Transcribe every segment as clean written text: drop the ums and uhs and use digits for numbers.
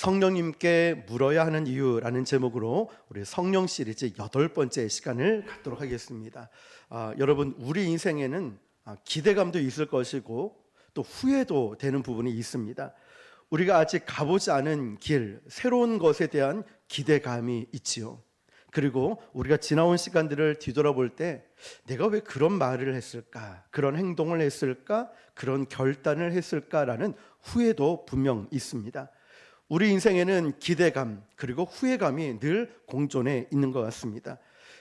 성령님께 물어야 하는 이유라는 제목으로 우리 성령 시리즈 8번째 시간을 갖도록 하겠습니다. 여러분, 우리 인생에는 기대감도 있을 것이고 또 후회도 되는 부분이 있습니다. 우리가 아직 가보지 않은 길, 새로운 것에 대한 기대감이 있지요. 그리고 우리가 지나온 시간들을 뒤돌아볼 때 내가 왜 그런 말을 했을까, 그런 행동을 했을까, 그런 결단을 했을까라는 후회도 분명 있습니다. 우리 인생에는 기대감 그리고 후회감이 늘 공존해 있는 것 같습니다.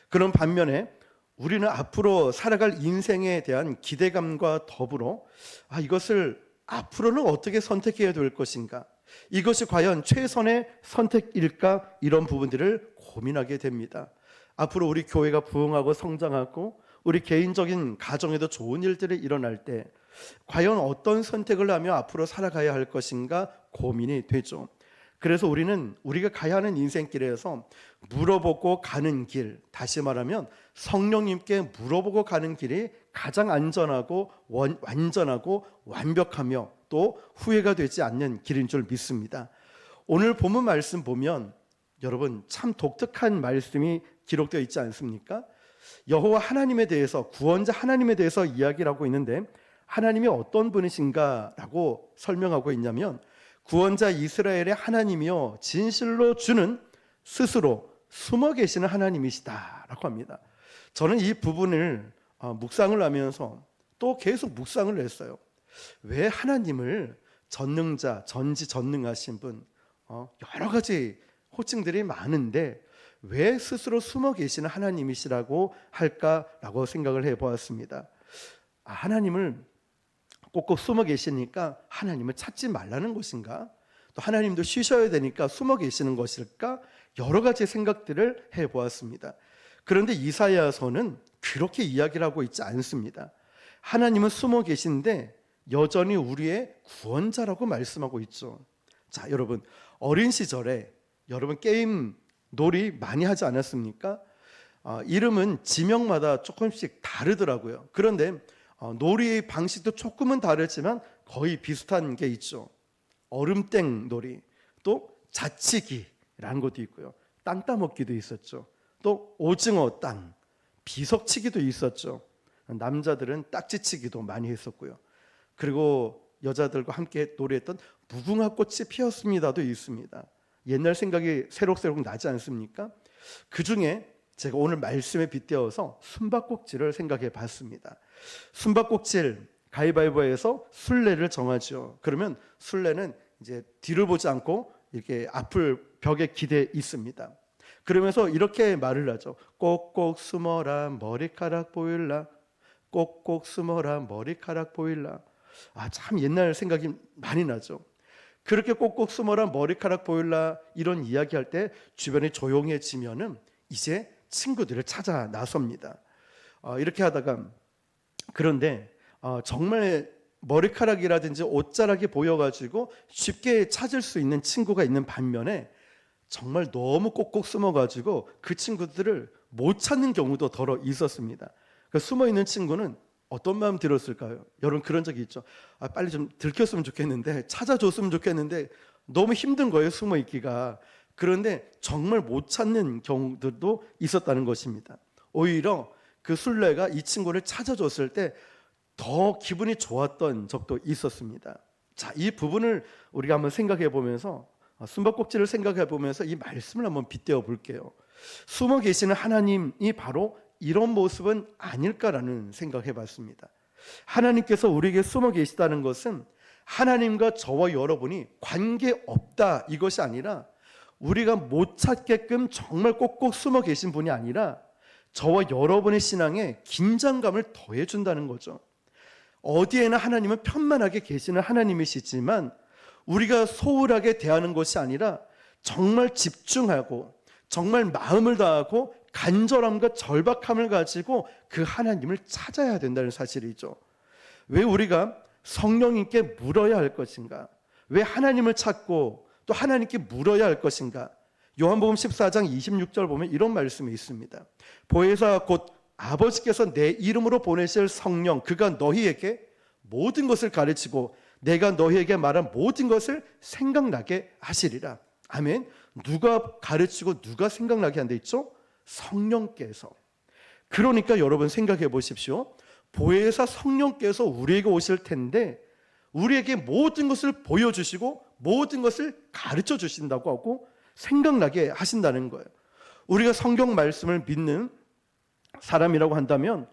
그런 반면에 우리는 앞으로 살아갈 인생에 대한 기대감과 더불어 이것을 앞으로는 어떻게 선택해야 될 것인가, 이것이 과연 최선의 선택일까, 이런 부분들을 고민하게 됩니다. 앞으로 우리 교회가 부흥하고 성장하고 우리 개인적인 가정에도 좋은 일들이 일어날 때 과연 어떤 선택을 하며 앞으로 살아가야 할 것인가 고민이 되죠. 그래서 우리는 우리가 가야 하는 인생길에서 물어보고 가는 길, 다시 말하면 성령님께 물어보고 가는 길이 가장 안전하고 완전하고 완벽하며 또 후회가 되지 않는 길인 줄 믿습니다. 오늘 본문 말씀 보면 여러분, 참 독특한 말씀이 기록되어 있지 않습니까? 여호와 하나님에 대해서, 구원자 하나님에 대해서 이야기를 하고 있는데, 하나님이 어떤 분이신가 라고 설명하고 있냐면, 구원자 이스라엘의 하나님이요 진실로 주는 스스로 숨어 계시는 하나님이시다 라고 합니다. 저는 이 부분을 묵상을 하면서 또 계속 묵상을 했어요. 왜 하나님을 전능자, 전지전능하신 분, 여러 가지 호칭들이 많은데 왜 스스로 숨어 계시는 하나님이시라고 할까라고 생각을 해보았습니다. 하나님을 꼭꼭 숨어 계시니까 하나님을 찾지 말라는 것인가? 또 하나님도 쉬셔야 되니까 숨어 계시는 것일까? 여러 가지 생각들을 해보았습니다. 그런데 이사야서는 그렇게 이야기를 하고 있지 않습니다. 하나님은 숨어 계신데 여전히 우리의 구원자라고 말씀하고 있죠. 자, 여러분, 어린 시절에 여러분 게임 놀이 많이 하지 않았습니까? 이름은 지명마다 조금씩 다르더라고요. 그런데 놀이 방식도 조금은 다르지만 거의 비슷한 게 있죠. 얼음땡 놀이, 또 자치기라는 것도 있고요. 땅 따먹기도 있었죠. 또 오징어 땅, 비석치기도 있었죠. 남자들은 딱지치기도 많이 했었고요. 그리고 여자들과 함께 놀이했던 무궁화 꽃이 피었습니다도 있습니다. 옛날 생각이 새록새록 나지 않습니까? 그 중에 제가 오늘 말씀에 빗대어서 숨바꼭질을 생각해 봤습니다. 숨바꼭질, 가위바위보에서 술래를 정하죠. 그러면 술래는 이제 뒤를 보지 않고 이렇게 앞을 벽에 기대 있습니다. 그러면서 이렇게 말을 하죠. 꼭꼭 숨어라 머리카락 보일라, 꼭꼭 숨어라 머리카락 보일라. 참 옛날 생각이 많이 나죠. 그렇게 꼭꼭 숨어라 머리카락 보일라 이런 이야기할 때 주변이 조용해지면은 이제 친구들을 찾아 나섭니다. 이렇게 하다가, 그런데 정말 머리카락이라든지 옷자락이 보여가지고 쉽게 찾을 수 있는 친구가 있는 반면에 정말 너무 꼭꼭 숨어가지고 그 친구들을 못 찾는 경우도 더러 있었습니다. 그 숨어있는 친구는 어떤 마음 들었을까요? 여러분 그런 적이 있죠. 빨리 좀 들켰으면 좋겠는데, 찾아줬으면 좋겠는데 너무 힘든 거예요, 숨어있기가. 그런데 정말 못 찾는 경우들도 있었다는 것입니다. 오히려 그 술래가 이 친구를 찾아줬을 때 더 기분이 좋았던 적도 있었습니다. 자, 이 부분을 우리가 한번 생각해 보면서, 숨바꼭질을 생각해 보면서 이 말씀을 한번 빗대어 볼게요. 숨어 계시는 하나님이 바로 이런 모습은 아닐까라는 생각해 봤습니다. 하나님께서 우리에게 숨어 계시다는 것은 하나님과 저와 여러분이 관계없다 이것이 아니라, 우리가 못 찾게끔 정말 꼭꼭 숨어 계신 분이 아니라 저와 여러분의 신앙에 긴장감을 더해 준다는 거죠. 어디에나 하나님은 편만하게 계시는 하나님이시지만 우리가 소홀하게 대하는 것이 아니라 정말 집중하고 정말 마음을 다하고 간절함과 절박함을 가지고 그 하나님을 찾아야 된다는 사실이죠. 왜 우리가 성령님께 물어야 할 것인가? 왜 하나님을 찾고 또 하나님께 물어야 할 것인가? 요한복음 14장 26절 보면 이런 말씀이 있습니다. 보혜사 곧 아버지께서 내 이름으로 보내실 성령, 그가 너희에게 모든 것을 가르치고 내가 너희에게 말한 모든 것을 생각나게 하시리라. 아멘. 누가 가르치고 누가 생각나게 한다 있죠? 성령께서. 그러니까 여러분 생각해 보십시오. 보혜사 성령께서 우리에게 오실 텐데 우리에게 모든 것을 보여주시고 모든 것을 가르쳐 주신다고 하고 생각나게 하신다는 거예요. 우리가 성경 말씀을 믿는 사람이라고 한다면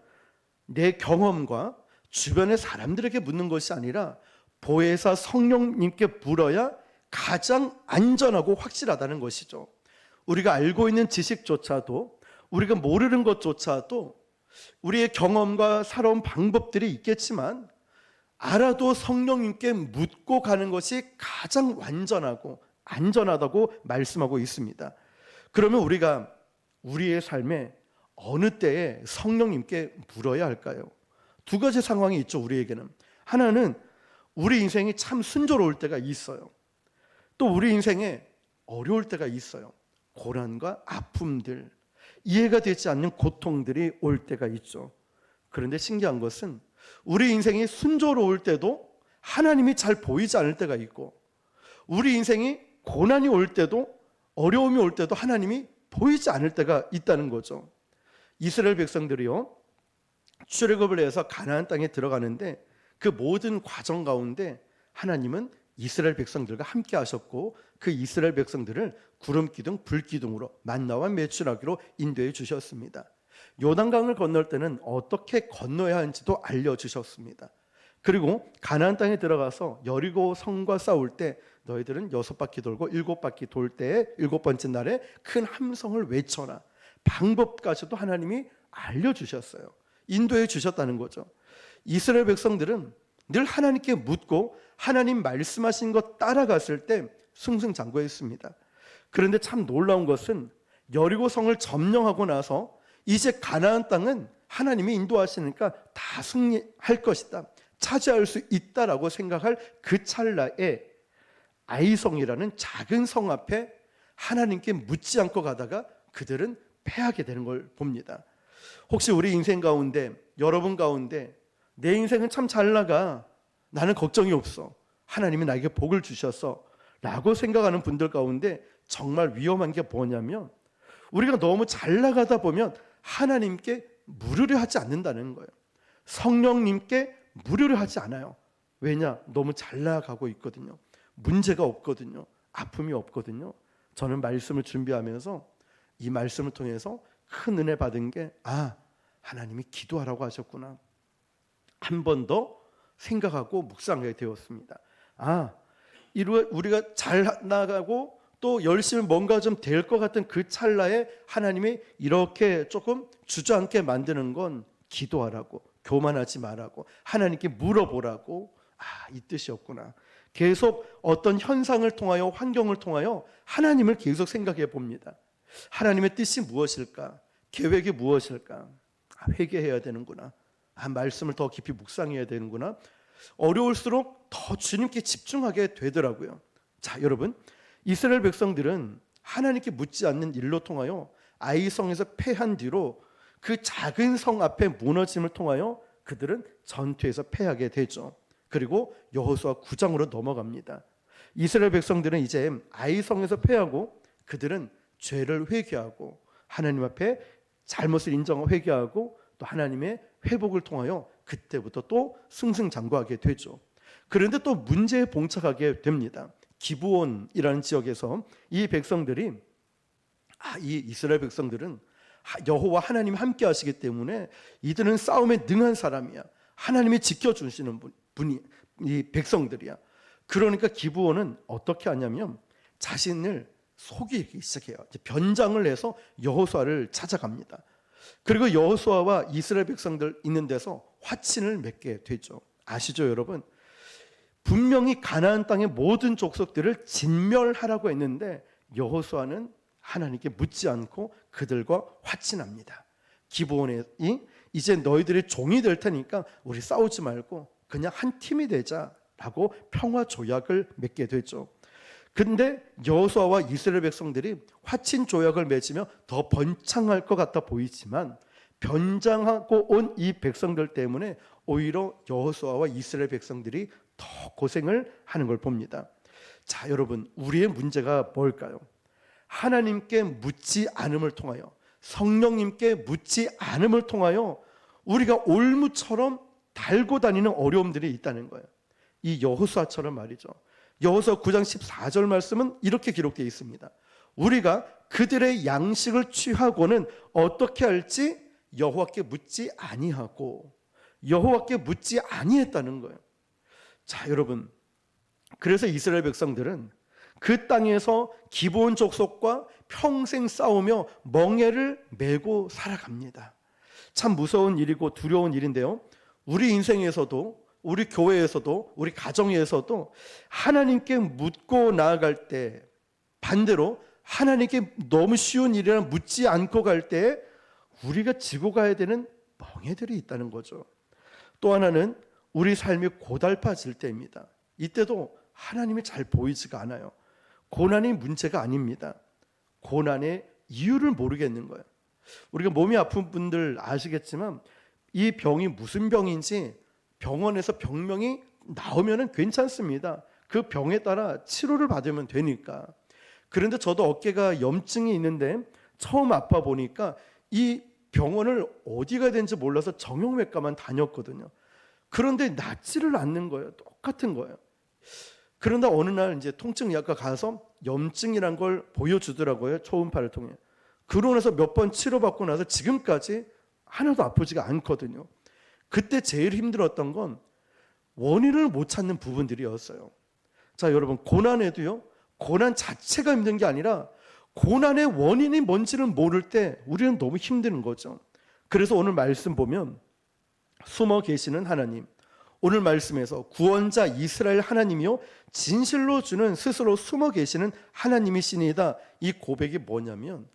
내 경험과 주변의 사람들에게 묻는 것이 아니라 보혜사 성령님께 물어야 가장 안전하고 확실하다는 것이죠. 우리가 알고 있는 지식조차도, 우리가 모르는 것조차도 우리의 경험과 살아온 방법들이 있겠지만 알아도 성령님께 묻고 가는 것이 가장 완전하고 안전하다고 말씀하고 있습니다. 그러면 우리가 우리의 삶에 어느 때에 성령님께 물어야 할까요? 두 가지 상황이 있죠, 우리에게는. 하나는 우리 인생이 참 순조로울 때가 있어요. 또 우리 인생에 어려울 때가 있어요. 고난과 아픔들, 이해가 되지 않는 고통들이 올 때가 있죠. 그런데 신기한 것은 우리 인생이 순조로울 때도 하나님이 잘 보이지 않을 때가 있고, 우리 인생이 고난이 올 때도, 어려움이 올 때도 하나님이 보이지 않을 때가 있다는 거죠. 이스라엘 백성들이요, 출애굽을 해서 가나안 땅에 들어가는데 그 모든 과정 가운데 하나님은 이스라엘 백성들과 함께 하셨고 그 이스라엘 백성들을 구름 기둥, 불 기둥으로 만나와 메추라기로 인도해 주셨습니다. 요단강을 건널 때는 어떻게 건너야 하는지도 알려주셨습니다. 그리고 가나안 땅에 들어가서 여리고 성과 싸울 때 너희들은 6바퀴 돌고 7바퀴 돌 때에 7번째 날에 큰 함성을 외쳐라. 방법까지도 하나님이 알려주셨어요. 인도해 주셨다는 거죠. 이스라엘 백성들은 늘 하나님께 묻고 하나님 말씀하신 것 따라갔을 때 승승장구했습니다. 그런데 참 놀라운 것은 여리고 성을 점령하고 나서 이제 가나안 땅은 하나님이 인도하시니까 다 승리할 것이다, 차지할 수 있다라고 생각할 그 찰나에 아이성이라는 작은 성 앞에 하나님께 묻지 않고 가다가 그들은 패하게 되는 걸 봅니다. 혹시 우리 인생 가운데, 여러분 가운데 내 인생은 참 잘 나가, 나는 걱정이 없어, 하나님이 나에게 복을 주셨어 라고 생각하는 분들 가운데 정말 위험한 게 뭐냐면 우리가 너무 잘 나가다 보면 하나님께 물으려 하지 않는다는 거예요. 성령님께 물으려 하지 않아요. 왜냐? 너무 잘 나가고 있거든요. 문제가 없거든요. 아픔이 없거든요. 저는 말씀을 준비하면서 이 말씀을 통해서 큰 은혜 받은 게 하나님이 기도하라고 하셨구나, 한 번 더 생각하고 묵상하게 되었습니다. 우리가 잘 나가고 또 열심히 뭔가 좀 될 것 같은 그 찰나에 하나님이 이렇게 조금 주저앉게 만드는 건 기도하라고, 교만하지 말라고, 하나님께 물어보라고, 이 뜻이었구나. 계속 어떤 현상을 통하여, 환경을 통하여 하나님을 계속 생각해 봅니다. 하나님의 뜻이 무엇일까? 계획이 무엇일까? 회개해야 되는구나. 말씀을 더 깊이 묵상해야 되는구나. 어려울수록 더 주님께 집중하게 되더라고요. 자, 여러분, 이스라엘 백성들은 하나님께 묻지 않는 일로 통하여 아이성에서 패한 뒤로 그 작은 성 앞에 무너짐을 통하여 그들은 전투에서 패하게 되죠. 그리고 여호수아 9장으로 넘어갑니다. 이스라엘 백성들은 이제 아이성에서 패하고 그들은 죄를 회개하고 하나님 앞에 잘못을 인정하고 회개하고 또 하나님의 회복을 통하여 그때부터 또 승승장구하게 되죠. 그런데 또 문제에 봉착하게 됩니다. 기브온이라는 지역에서 이 백성들이 이 이스라엘 백성들은 여호와 하나님이 함께 하시기 때문에 이들은 싸움에 능한 사람이야, 하나님이 지켜주시는 분이 이 백성들이야. 그러니까 기브온은 어떻게 하냐면 자신을 속이기 시작해요. 변장을 해서 여호수아를 찾아갑니다. 그리고 여호수아와 이스라엘 백성들 있는 데서 화친을 맺게 되죠. 아시죠, 여러분? 분명히 가나안 땅의 모든 족속들을 진멸하라고 했는데 여호수아는 하나님께 묻지 않고 그들과 화친합니다. 기브온이 이제 너희들이 종이 될 테니까 우리 싸우지 말고 그냥 한 팀이 되자라고 평화 조약을 맺게 되죠. 근데 여호수아와 이스라엘 백성들이 화친 조약을 맺으며 더 번창할 것 같아 보이지만 변장하고 온 이 백성들 때문에 오히려 여호수아와 이스라엘 백성들이 더 고생을 하는 걸 봅니다. 자, 여러분, 우리의 문제가 뭘까요? 하나님께 묻지 않음을 통하여, 성령님께 묻지 않음을 통하여 우리가 올무처럼 달고 다니는 어려움들이 있다는 거예요. 이 여호수아처럼 말이죠. 여호수아 9장 14절 말씀은 이렇게 기록되어 있습니다. 우리가 그들의 양식을 취하고는 어떻게 할지 여호와께 묻지 아니하고, 여호와께 묻지 아니했다는 거예요. 자, 여러분, 그래서 이스라엘 백성들은 그 땅에서 기브온 족속과 평생 싸우며 멍에를 메고 살아갑니다. 참 무서운 일이고 두려운 일인데요, 우리 인생에서도, 우리 교회에서도, 우리 가정에서도 하나님께 묻고 나아갈 때, 반대로 하나님께 너무 쉬운 일이라 묻지 않고 갈 때 우리가 지고 가야 되는 멍에들이 있다는 거죠. 또 하나는 우리 삶이 고달파질 때입니다. 이때도 하나님이 잘 보이지가 않아요. 고난이 문제가 아닙니다. 고난의 이유를 모르겠는 거예요. 우리가 몸이 아픈 분들 아시겠지만 이 병이 무슨 병인지 병원에서 병명이 나오면 괜찮습니다. 그 병에 따라 치료를 받으면 되니까. 그런데 저도 어깨가 염증이 있는데 처음 아파 보니까 이 병원을 어디 가야 되는지 몰라서 정형외과만 다녔거든요. 그런데 낫지를 않는 거예요. 똑같은 거예요. 그런데 어느 날 이제 통증약과 가서 염증이란 걸 보여주더라고요. 초음파를 통해. 그러고 나서 몇 번 치료받고 나서 지금까지 하나도 아프지가 않거든요. 그때 제일 힘들었던 건 원인을 못 찾는 부분들이었어요. 자, 여러분, 고난에도요, 고난 자체가 힘든 게 아니라 고난의 원인이 뭔지를 모를 때 우리는 너무 힘든 거죠. 그래서 오늘 말씀 보면 숨어 계시는 하나님, 오늘 말씀에서 구원자 이스라엘 하나님이요 진실로 주는 스스로 숨어 계시는 하나님이시니다. 이 고백이 뭐냐면,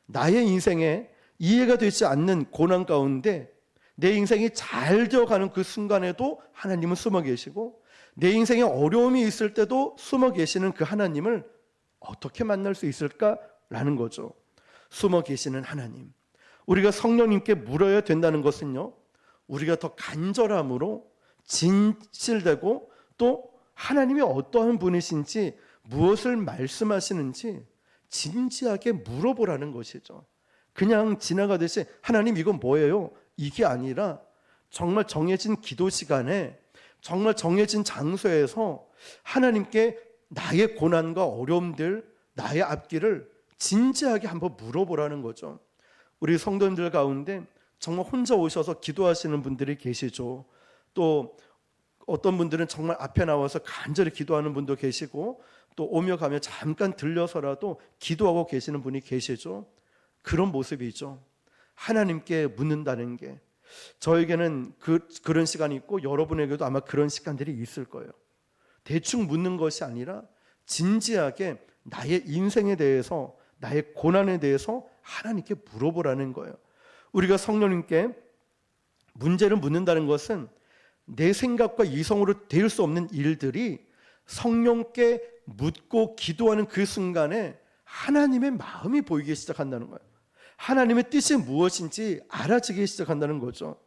나의 인생에 이해가 되지 않는 고난 가운데 내 인생이 잘 되어가는 그 순간에도 하나님은 숨어 계시고, 내 인생에 어려움이 있을 때도 숨어 계시는 그 하나님을 어떻게 만날 수 있을까라는 거죠. 숨어 계시는 하나님, 우리가 성령님께 물어야 된다는 것은요, 우리가 더 간절함으로 진실되고 또 하나님이 어떠한 분이신지, 무엇을 말씀하시는지 진지하게 물어보라는 것이죠. 그냥 지나가듯이 하나님 이건 뭐예요? 이게 아니라 정말 정해진 기도 시간에, 정말 정해진 장소에서 하나님께 나의 고난과 어려움들, 나의 앞길을 진지하게 한번 물어보라는 거죠. 우리 성도님들 가운데 정말 혼자 오셔서 기도하시는 분들이 계시죠. 또 어떤 분들은 정말 앞에 나와서 간절히 기도하는 분도 계시고, 또 오며 가며 잠깐 들려서라도 기도하고 계시는 분이 계시죠. 그런 모습이죠. 하나님께 묻는다는 게 저에게는 그런 시간이 있고 여러분에게도 아마 그런 시간들이 있을 거예요. 대충 묻는 것이 아니라 진지하게 나의 인생에 대해서, 나의 고난에 대해서 하나님께 물어보라는 거예요. 우리가 성령님께 문제를 묻는다는 것은 내 생각과 이성으로 될 수 없는 일들이 성령께 묻고 기도하는 그 순간에 하나님의 마음이 보이기 시작한다는 거예요. 하나님의 뜻이 무엇인지 알아지기 시작한다는 거죠.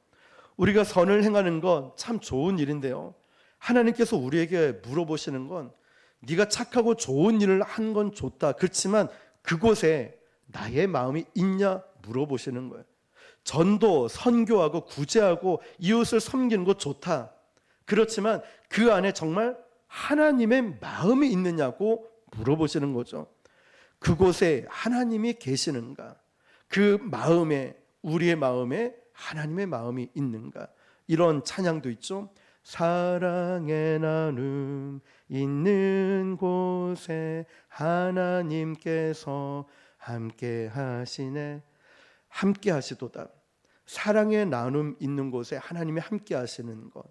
우리가 선을 행하는 건 참 좋은 일인데요, 하나님께서 우리에게 물어보시는 건, 네가 착하고 좋은 일을 한 건 좋다, 그렇지만 그곳에 나의 마음이 있냐 물어보시는 거예요. 전도, 선교하고 구제하고 이웃을 섬기는 것 좋다, 그렇지만 그 안에 정말 하나님의 마음이 있느냐고 물어보시는 거죠. 그곳에 하나님이 계시는가, 그 마음에, 우리의 마음에 하나님의 마음이 있는가. 이런 찬양도 있죠. 사랑의 나눔 있는 곳에 하나님께서 함께 하시네. 함께 하시도다. 사랑의 나눔 있는 곳에 하나님이 함께 하시는 것.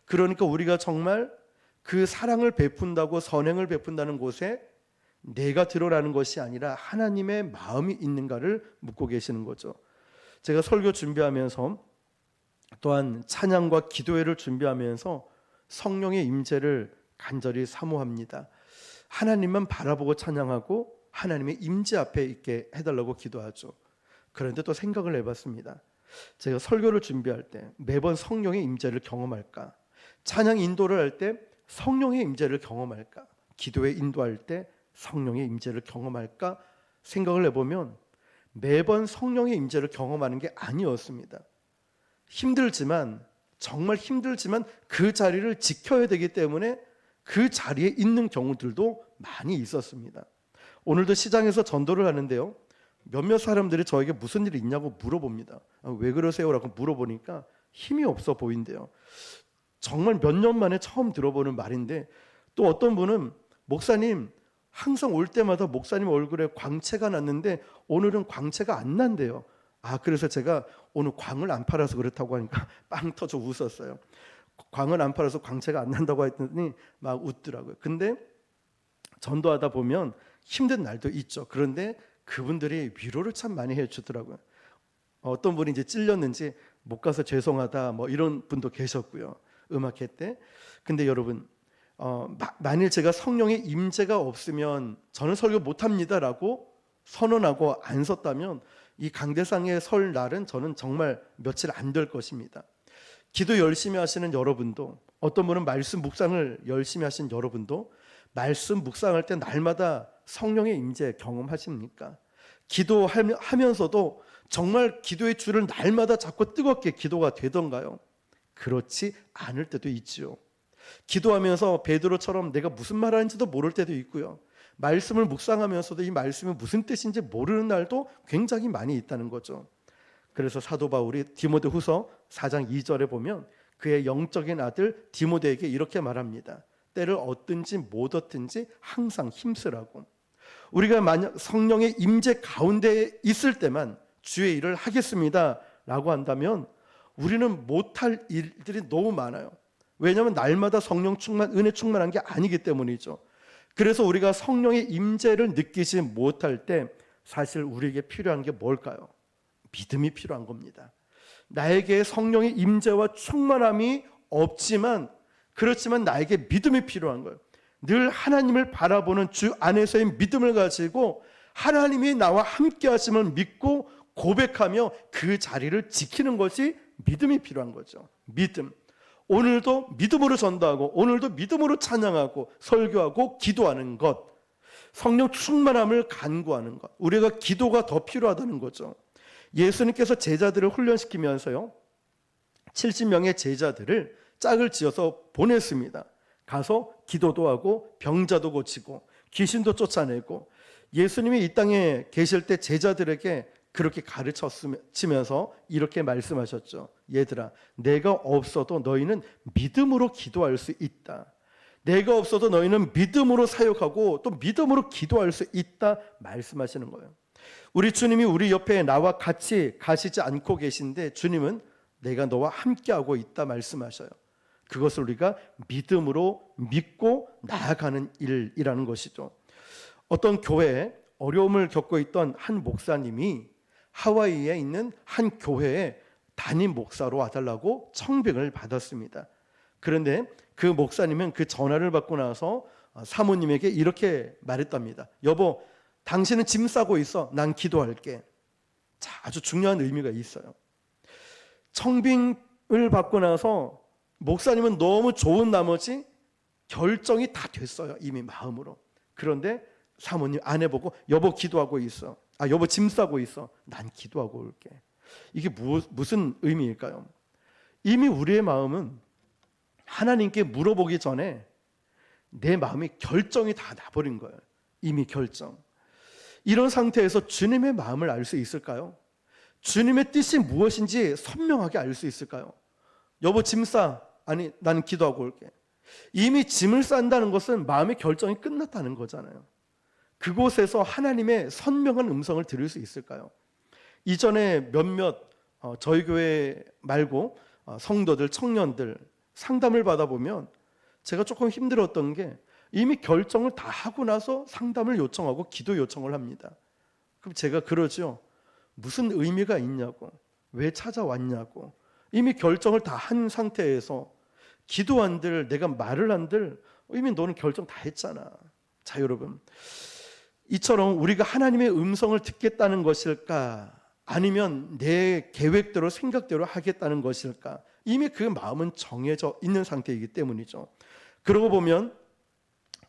그러니까 우리가 정말 그 사랑을 베푼다고, 선행을 베푼다는 곳에 내가 드러나는 것이 아니라 하나님의 마음이 있는가를 묻고 계시는 거죠. 제가 설교 준비하면서, 또한 찬양과 기도회를 준비하면서 성령의 임재를 간절히 사모합니다. 하나님만 바라보고 찬양하고 하나님의 임재 앞에 있게 해달라고 기도하죠. 그런데 또 생각을 해봤습니다. 제가 설교를 준비할 때 매번 성령의 임재를 경험할까, 찬양 인도를 할 때 성령의 임재를 경험할까, 기도에 인도할 때 성령의 임재를 경험할까 생각을 해보면 매번 성령의 임재를 경험하는 게 아니었습니다. 힘들지만, 정말 힘들지만 그 자리를 지켜야 되기 때문에 그 자리에 있는 경우들도 많이 있었습니다. 오늘도 시장에서 전도를 하는데요, 몇몇 사람들이 저에게 무슨 일이 있냐고 물어봅니다. 왜 그러세요? 라고 물어보니까 힘이 없어 보인대요. 정말 몇 년 만에 처음 들어보는 말인데, 또 어떤 분은 목사님, 항상 올 때마다 목사님 얼굴에 광채가 났는데 오늘은 광채가 안 난대요. 그래서 제가 오늘 광을 안 팔아서 그렇다고 하니까 빵 터져 웃었어요. 광을 안 팔아서 광채가 안 난다고 했더니 막 웃더라고요. 근데 전도하다 보면 힘든 날도 있죠. 그런데 그분들이 위로를 참 많이 해주더라고요. 어떤 분이 이제 찔렸는지 못 가서 죄송하다 뭐 이런 분도 계셨고요, 음악회 때. 근데 여러분, 만일 제가 성령의 임재가 없으면 저는 설교 못합니다라고 선언하고 안 섰다면 이 강대상에 설 날은 저는 정말 며칠 안 될 것입니다. 기도 열심히 하시는 여러분도, 어떤 분은 말씀 묵상을 열심히 하신 여러분도 말씀 묵상할 때 날마다 성령의 임재 경험하십니까? 기도하면서도 정말 기도의 줄을 날마다 잡고 뜨겁게 기도가 되던가요? 그렇지 않을 때도 있지요. 기도하면서 베드로처럼 내가 무슨 말하는지도 모를 때도 있고요, 말씀을 묵상하면서도 이 말씀이 무슨 뜻인지 모르는 날도 굉장히 많이 있다는 거죠. 그래서 사도 바울이 디모데후서 4장 2절에 보면 그의 영적인 아들 디모데에게 이렇게 말합니다. 때를 얻든지 못 얻든지 항상 힘쓰라고. 우리가 만약 성령의 임재 가운데 있을 때만 주의 일을 하겠습니다 라고 한다면 우리는 못할 일들이 너무 많아요. 왜냐하면 날마다 성령 충만, 은혜 충만한 게 아니기 때문이죠. 그래서 우리가 성령의 임재를 느끼지 못할 때 사실 우리에게 필요한 게 뭘까요? 믿음이 필요한 겁니다. 나에게 성령의 임재와 충만함이 없지만, 그렇지만 나에게 믿음이 필요한 거예요. 늘 하나님을 바라보는 주 안에서의 믿음을 가지고 하나님이 나와 함께 하심을 믿고 고백하며 그 자리를 지키는 것이 믿음이 필요한 거죠. 믿음. 오늘도 믿음으로 전도하고 오늘도 믿음으로 찬양하고 설교하고 기도하는 것, 성령 충만함을 간구하는 것, 우리가 기도가 더 필요하다는 거죠. 예수님께서 제자들을 훈련시키면서요, 70명의 제자들을 짝을 지어서 보냈습니다. 가서 기도도 하고 병자도 고치고 귀신도 쫓아내고, 예수님이 이 땅에 계실 때 제자들에게 그렇게 가르치면서 이렇게 말씀하셨죠. 얘들아, 내가 없어도 너희는 믿음으로 기도할 수 있다. 내가 없어도 너희는 믿음으로 사역하고 또 믿음으로 기도할 수 있다 말씀하시는 거예요. 우리 주님이 우리 옆에 나와 같이 가시지 않고 계신데 주님은 내가 너와 함께하고 있다 말씀하셔요. 그것을 우리가 믿음으로 믿고 나아가는 일이라는 것이죠. 어떤 교회에 어려움을 겪고 있던 한 목사님이 하와이에 있는 한 교회에 담임 목사로 와달라고 청빙을 받았습니다. 그런데 그 목사님은 그 전화를 받고 나서 사모님에게 이렇게 말했답니다. 여보, 당신은 짐 싸고 있어. 난 기도할게. 자, 아주 중요한 의미가 있어요. 청빙을 받고 나서 목사님은 너무 좋은 나머지 결정이 다 됐어요. 이미 마음으로. 그런데 사모님 아내 보고 여보 기도하고 있어. 여보 짐 싸고 있어. 난 기도하고 올게. 이게 무슨 의미일까요? 이미 우리의 마음은 하나님께 물어보기 전에 내 마음이 결정이 다 나버린 거예요. 이미 결정. 이런 상태에서 주님의 마음을 알 수 있을까요? 주님의 뜻이 무엇인지 선명하게 알 수 있을까요? 여보 짐 싸. 아니 나는 기도하고 올게. 이미 짐을 싼다는 것은 마음의 결정이 끝났다는 거잖아요. 그곳에서 하나님의 선명한 음성을 들을 수 있을까요? 이전에 몇몇 저희 교회 말고 성도들, 청년들 상담을 받아보면 제가 조금 힘들었던 게 이미 결정을 다 하고 나서 상담을 요청하고 기도 요청을 합니다. 그럼 제가 그러죠. 무슨 의미가 있냐고, 왜 찾아왔냐고. 이미 결정을 다 한 상태에서 기도한들, 내가 말을 한들 이미 너는 결정 다 했잖아. 자, 여러분, 이처럼 우리가 하나님의 음성을 듣겠다는 것일까, 아니면 내 계획대로 생각대로 하겠다는 것일까, 이미 그 마음은 정해져 있는 상태이기 때문이죠. 그러고 보면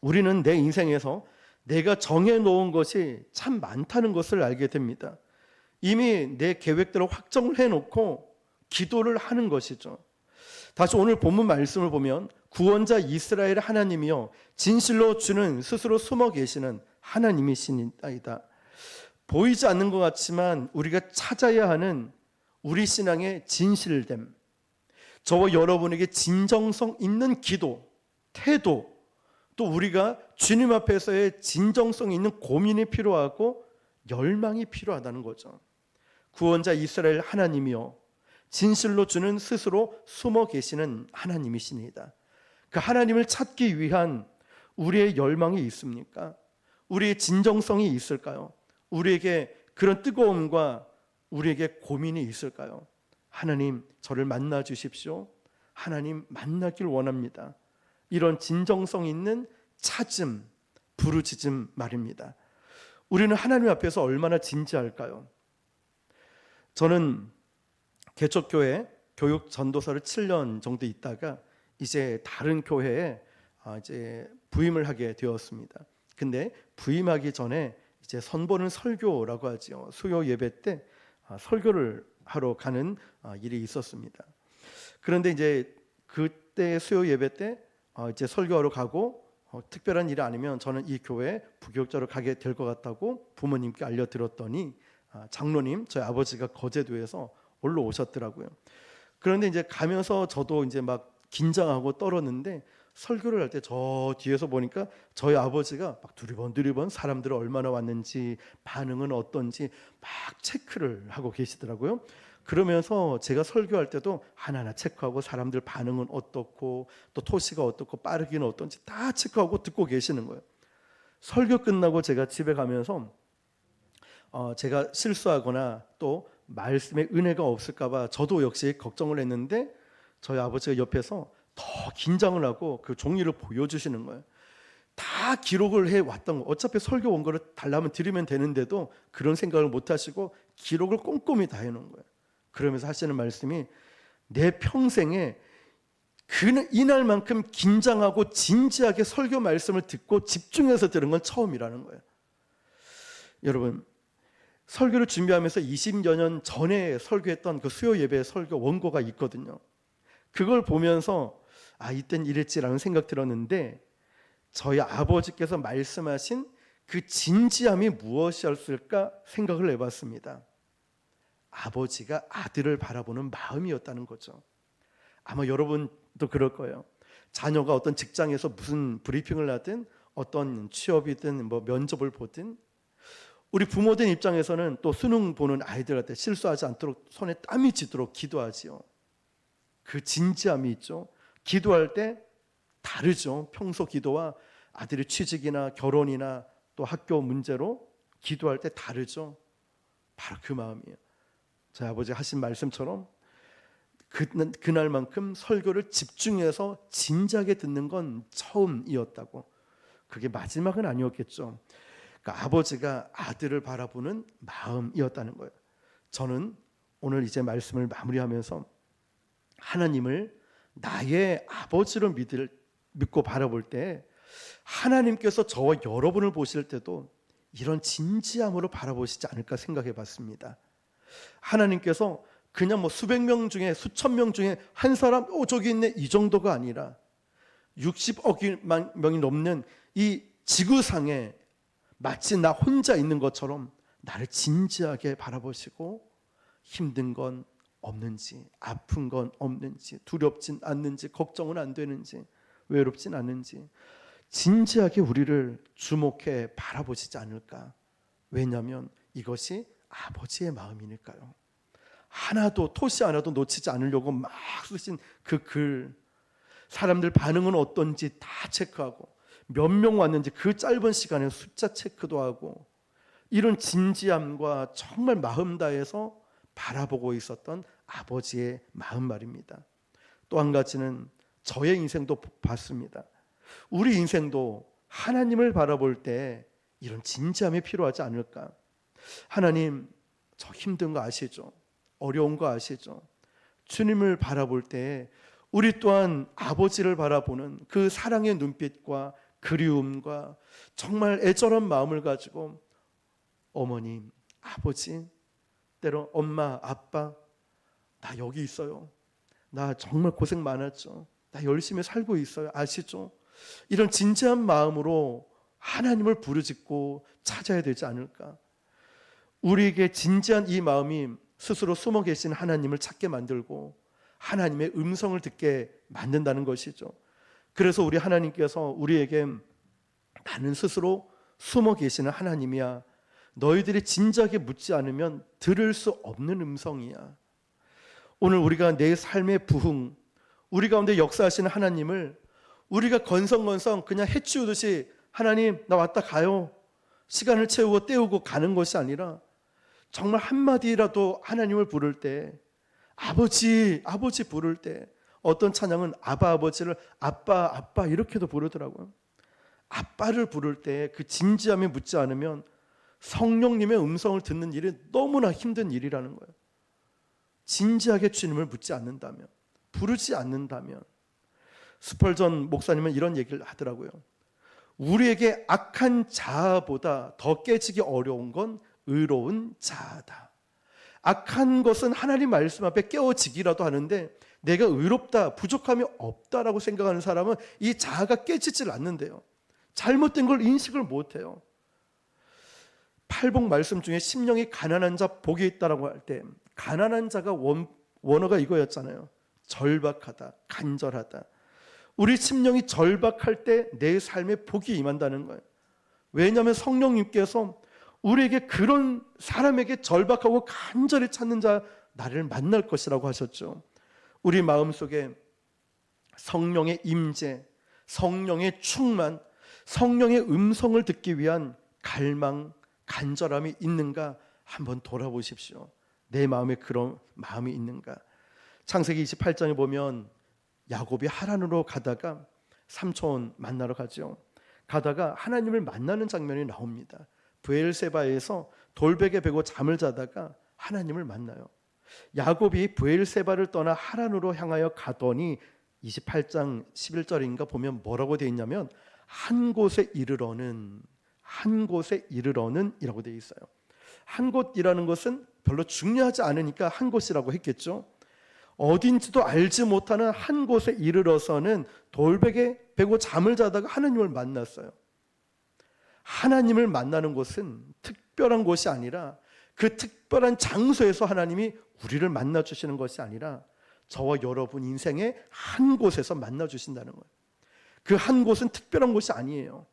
우리는 내 인생에서 내가 정해놓은 것이 참 많다는 것을 알게 됩니다. 이미 내 계획대로 확정을 해놓고 기도를 하는 것이죠. 다시 오늘 본문 말씀을 보면 구원자 이스라엘 하나님이여 진실로 주는 스스로 숨어 계시는 하나님이시니이다. 보이지 않는 것 같지만 우리가 찾아야 하는 우리 신앙의 진실됨, 저와 여러분에게 진정성 있는 기도, 태도, 또 우리가 주님 앞에서의 진정성 있는 고민이 필요하고 열망이 필요하다는 거죠. 구원자 이스라엘 하나님이여 진실로 주는 스스로 숨어 계시는 하나님이십니다. 그 하나님을 찾기 위한 우리의 열망이 있습니까? 우리의 진정성이 있을까요? 우리에게 그런 뜨거움과 우리에게 고민이 있을까요? 하나님, 저를 만나 주십시오. 하나님, 만나길 원합니다. 이런 진정성 있는 찾음, 부르짖음 말입니다. 우리는 하나님 앞에서 얼마나 진지할까요? 저는 개척교회 교육 전도사를 7년 정도 있다가 이제 다른 교회에 이제 부임을 하게 되었습니다. 근데 부임하기 전에 이제 선보는 설교라고 하죠. 수요 예배 때 설교를 하러 가는 일이 있었습니다. 그런데 이제 그때 수요 예배 때 이제 설교하러 가고 특별한 일이 아니면 저는 이 교회 부교육자로 가게 될 것 같다고 부모님께 알려드렸더니 장로님, 저희 아버지가 거제도에서 올라오셨더라고요. 그런데 이제 가면서 저도 이제 막 긴장하고 떨었는데 설교를 할 때 저 뒤에서 보니까 저희 아버지가 막 두리번 사람들이 얼마나 왔는지 반응은 어떤지 막 체크를 하고 계시더라고요. 그러면서 제가 설교할 때도 하나하나 체크하고 사람들 반응은 어떻고 또 토시가 어떻고 빠르기는 어떤지 다 체크하고 듣고 계시는 거예요. 설교 끝나고 제가 집에 가면서 제가 실수하거나 또 말씀에 은혜가 없을까 봐 저도 역시 걱정을 했는데 저희 아버지가 옆에서 더 긴장을 하고 그 종이를 보여주시는 거예요. 다 기록을 해왔던 거. 어차피 설교 원고를 달라면 드리면 되는데도 그런 생각을 못 하시고 기록을 꼼꼼히 다 해놓은 거예요. 그러면서 하시는 말씀이 내 평생에 이날만큼 긴장하고 진지하게 설교 말씀을 듣고 집중해서 들은 건 처음이라는 거예요. 여러분, 설교를 준비하면서 20여 년 전에 설교했던 그 수요 예배 설교 원고가 있거든요. 그걸 보면서 이땐 이랬지라는 생각 들었는데 저희 아버지께서 말씀하신 그 진지함이 무엇이었을까 생각을 해봤습니다. 아버지가 아들을 바라보는 마음이었다는 거죠. 아마 여러분도 그럴 거예요. 자녀가 어떤 직장에서 무슨 브리핑을 하든 어떤 취업이든 뭐 면접을 보든 우리 부모들 입장에서는 또 수능 보는 아이들한테 실수하지 않도록 손에 땀이 쥐도록 기도하지요. 그 진지함이 있죠. 기도할 때 다르죠. 평소 기도와 아들의 취직이나 결혼이나 또 학교 문제로 기도할 때 다르죠. 바로 그 마음이에요. 저희 아버지가 하신 말씀처럼 그날만큼 설교를 집중해서 진지하게 듣는 건 처음이었다고. 그게 마지막은 아니었겠죠. 그러니까 아버지가 아들을 바라보는 마음이었다는 거예요. 저는 오늘 이제 말씀을 마무리하면서 하나님을 나의 아버지로 믿고 바라볼 때 하나님께서 저와 여러분을 보실 때도 이런 진지함으로 바라보시지 않을까 생각해 봤습니다. 하나님께서 그냥 뭐 수백 명 중에 수천 명 중에 한 사람 저기 있네 이 정도가 아니라 60억 명이 넘는 이 지구상에 마치 나 혼자 있는 것처럼 나를 진지하게 바라보시고 힘든 건 없는지 아픈 건 없는지 두렵진 않는지 걱정은 안 되는지 외롭진 않는지 진지하게 우리를 주목해 바라보시지 않을까. 왜냐하면 이것이 아버지의 마음이니까요. 하나도 토시 하나도 놓치지 않으려고 막 쓰신 그 글, 사람들 반응은 어떤지 다 체크하고 몇 명 왔는지 그 짧은 시간에 숫자 체크도 하고 이런 진지함과 정말 마음 다해서 바라보고 있었던 아버지의 마음 말입니다. 또 한 가지는 저의 인생도 봤습니다. 우리 인생도 하나님을 바라볼 때 이런 진지함이 필요하지 않을까. 하나님, 저 힘든 거 아시죠? 어려운 거 아시죠? 주님을 바라볼 때 우리 또한 아버지를 바라보는 그 사랑의 눈빛과 그리움과 정말 애절한 마음을 가지고 어머님, 아버지, 때로 엄마, 아빠, 나 여기 있어요. 나 정말 고생 많았죠. 나 열심히 살고 있어요. 아시죠? 이런 진지한 마음으로 하나님을 부르짖고 찾아야 되지 않을까? 우리에게 진지한 이 마음이 스스로 숨어 계신 하나님을 찾게 만들고 하나님의 음성을 듣게 만든다는 것이죠. 그래서 우리 하나님께서 우리에게 나는 스스로 숨어 계시는 하나님이야. 너희들이 진지하게 묻지 않으면 들을 수 없는 음성이야. 오늘 우리가 내 삶의 부흥, 우리 가운데 역사하시는 하나님을 우리가 건성건성 그냥 해치우듯이 하나님 나 왔다 가요. 시간을 채우고 때우고 가는 것이 아니라 정말 한마디라도 하나님을 부를 때 아버지, 아버지 부를 때 어떤 찬양은 아바 아버지를 아빠, 아빠 이렇게도 부르더라고요. 아빠를 부를 때 그 진지함에 묻지 않으면 성령님의 음성을 듣는 일이 너무나 힘든 일이라는 거예요. 진지하게 주님을 묻지 않는다면, 부르지 않는다면. 스펄전 목사님은 이런 얘기를 하더라고요. 우리에게 악한 자아보다 더 깨지기 어려운 건 의로운 자아다. 악한 것은 하나님 말씀 앞에 깨어지기라도 하는데 내가 의롭다, 부족함이 없다라고 생각하는 사람은 이 자아가 깨지질 않는데요. 잘못된 걸 인식을 못해요. 팔복 말씀 중에 심령이 가난한 자 복이 있다라고 할 때 가난한 자가 원어가 이거였잖아요. 절박하다, 간절하다. 우리 심령이 절박할 때 내 삶에 복이 임한다는 거예요. 왜냐하면 성령님께서 우리에게 그런 사람에게 절박하고 간절히 찾는 자 나를 만날 것이라고 하셨죠. 우리 마음속에 성령의 임재, 성령의 충만, 성령의 음성을 듣기 위한 갈망, 간절함이 있는가 한번 돌아보십시오. 내 마음에 그런 마음이 있는가. 창세기 28장에 보면 야곱이 하란으로 가다가 삼촌 만나러 가죠. 가다가 하나님을 만나는 장면이 나옵니다. 브엘세바에서 돌베개 베고 잠을 자다가 하나님을 만나요. 야곱이 브엘세바를 떠나 하란으로 향하여 가더니 28장 11절인가 보면 뭐라고 되어 있냐면 한 곳에 이르러는 이라고 되어 있어요. 한 곳이라는 것은 별로 중요하지 않으니까 한 곳이라고 했겠죠. 어딘지도 알지 못하는 한 곳에 이르러서는 돌베개 베고 잠을 자다가 하나님을 만났어요. 하나님을 만나는 곳은 특별한 곳이 아니라 그 특별한 장소에서 하나님이 우리를 만나 주시는 것이 아니라 저와 여러분 인생의 한 곳에서 만나 주신다는 거예요. 그 한 곳은 특별한 곳이 아니에요.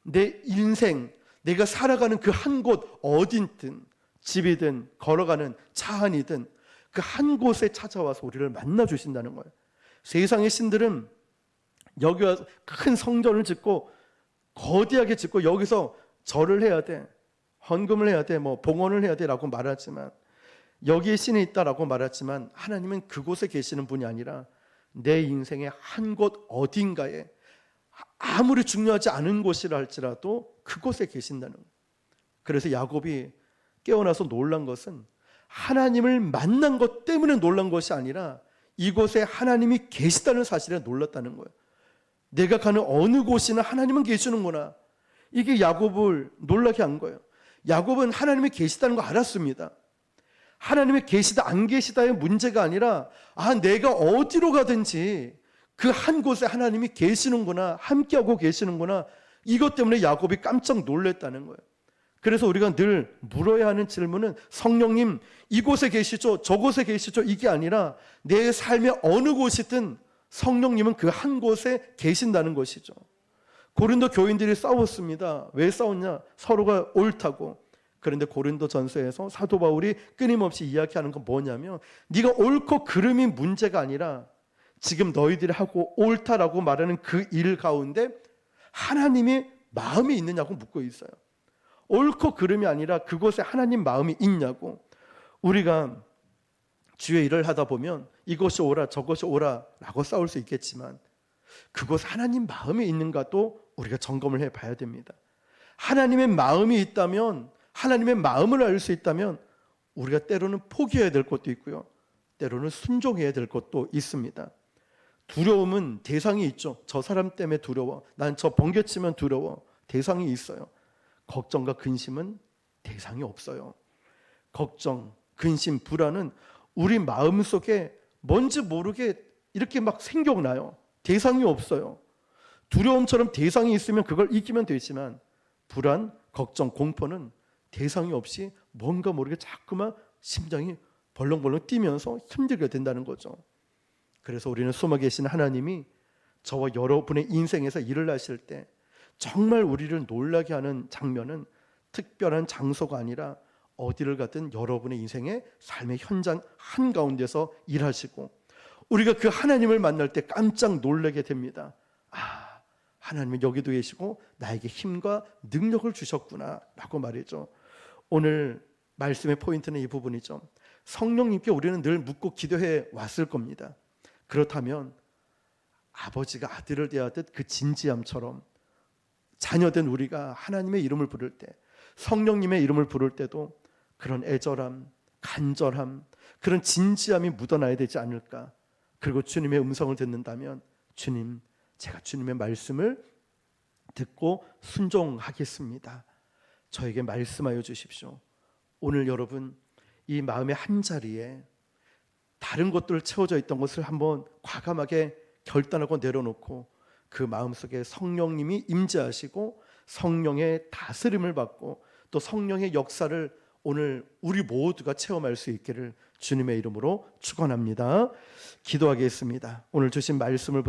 내 인생, 내가 살아가는 그 한 곳 어딘든 집이든 걸어가는 차 안이든 그 한 곳에 찾아와서 우리를 만나 주신다는 거예요. 세상의 신들은 여기 와서 큰 성전을 짓고 거대하게 짓고 여기서 절을 해야 돼, 헌금을 해야 돼, 뭐 봉헌을 해야 돼라고 말하지만 여기에 신이 있다라고 말하지만 하나님은 그곳에 계시는 분이 아니라 내 인생의 한 곳 어딘가에 아무리 중요하지 않은 곳이라 할지라도 그곳에 계신다는 거예요. 그래서 야곱이 깨어나서 놀란 것은 하나님을 만난 것 때문에 놀란 것이 아니라 이곳에 하나님이 계시다는 사실에 놀랐다는 거예요. 내가 가는 어느 곳이나 하나님은 계시는구나. 이게 야곱을 놀라게 한 거예요. 야곱은 하나님이 계시다는 거 알았습니다. 하나님이 계시다 안 계시다의 문제가 아니라 내가 어디로 가든지 그 한 곳에 하나님이 계시는구나, 함께하고 계시는구나. 이것 때문에 야곱이 깜짝 놀랐다는 거예요. 그래서 우리가 늘 물어야 하는 질문은 성령님 이곳에 계시죠, 저곳에 계시죠, 이게 아니라 내 삶의 어느 곳이든 성령님은 그 한 곳에 계신다는 것이죠. 고린도 교인들이 싸웠습니다. 왜 싸웠냐? 서로가 옳다고. 그런데 고린도 전서에서 사도 바울이 끊임없이 이야기하는 건 뭐냐면 네가 옳고 그름이 문제가 아니라 지금 너희들이 하고 옳다라고 말하는 그 일 가운데 하나님의 마음이 있느냐고 묻고 있어요. 옳고 그름이 아니라 그곳에 하나님 마음이 있냐고. 우리가 주의 일을 하다 보면 이것이 옳아 저것이 옳아 라고 싸울 수 있겠지만 그곳에 하나님 마음이 있는가도 우리가 점검을 해봐야 됩니다. 하나님의 마음이 있다면, 하나님의 마음을 알 수 있다면 우리가 때로는 포기해야 될 것도 있고요, 때로는 순종해야 될 것도 있습니다. 두려움은 대상이 있죠. 저 사람 때문에 두려워. 난 저 번개치면 두려워. 대상이 있어요. 걱정과 근심은 대상이 없어요. 걱정, 근심, 불안은 우리 마음속에 뭔지 모르게 이렇게 막 생겨나요. 대상이 없어요. 두려움처럼 대상이 있으면 그걸 이기면 되지만 불안, 걱정, 공포는 대상이 없이 뭔가 모르게 자꾸만 심장이 벌렁벌렁 뛰면서 힘들게 된다는 거죠. 그래서 우리는 숨어 계신 하나님이 저와 여러분의 인생에서 일을 하실 때 정말 우리를 놀라게 하는 장면은 특별한 장소가 아니라 어디를 가든 여러분의 인생의 삶의 현장 한가운데서 일하시고 우리가 그 하나님을 만날 때 깜짝 놀라게 됩니다. 아, 하나님은 여기도 계시고 나에게 힘과 능력을 주셨구나 라고 말이죠. 오늘 말씀의 포인트는 이 부분이죠. 성령님께 우리는 늘 묻고 기도해 왔을 겁니다. 그렇다면 아버지가 아들을 대하듯 그 진지함처럼 자녀된 우리가 하나님의 이름을 부를 때, 성령님의 이름을 부를 때도 그런 애절함, 간절함, 그런 진지함이 묻어나야 되지 않을까. 그리고 주님의 음성을 듣는다면 주님, 제가 주님의 말씀을 듣고 순종하겠습니다. 저에게 말씀하여 주십시오. 오늘 여러분 이 마음의 한자리에 다른 것들 채워져 있던 것을 한번 과감하게 결단하고 내려놓고 그 마음속에 성령님이 임재하시고 성령의 다스림을 받고 또 성령의 역사를 오늘 우리 모두가 체험할 수 있기를 주님의 이름으로 축원합니다. 기도하겠습니다. 오늘 주신 말씀을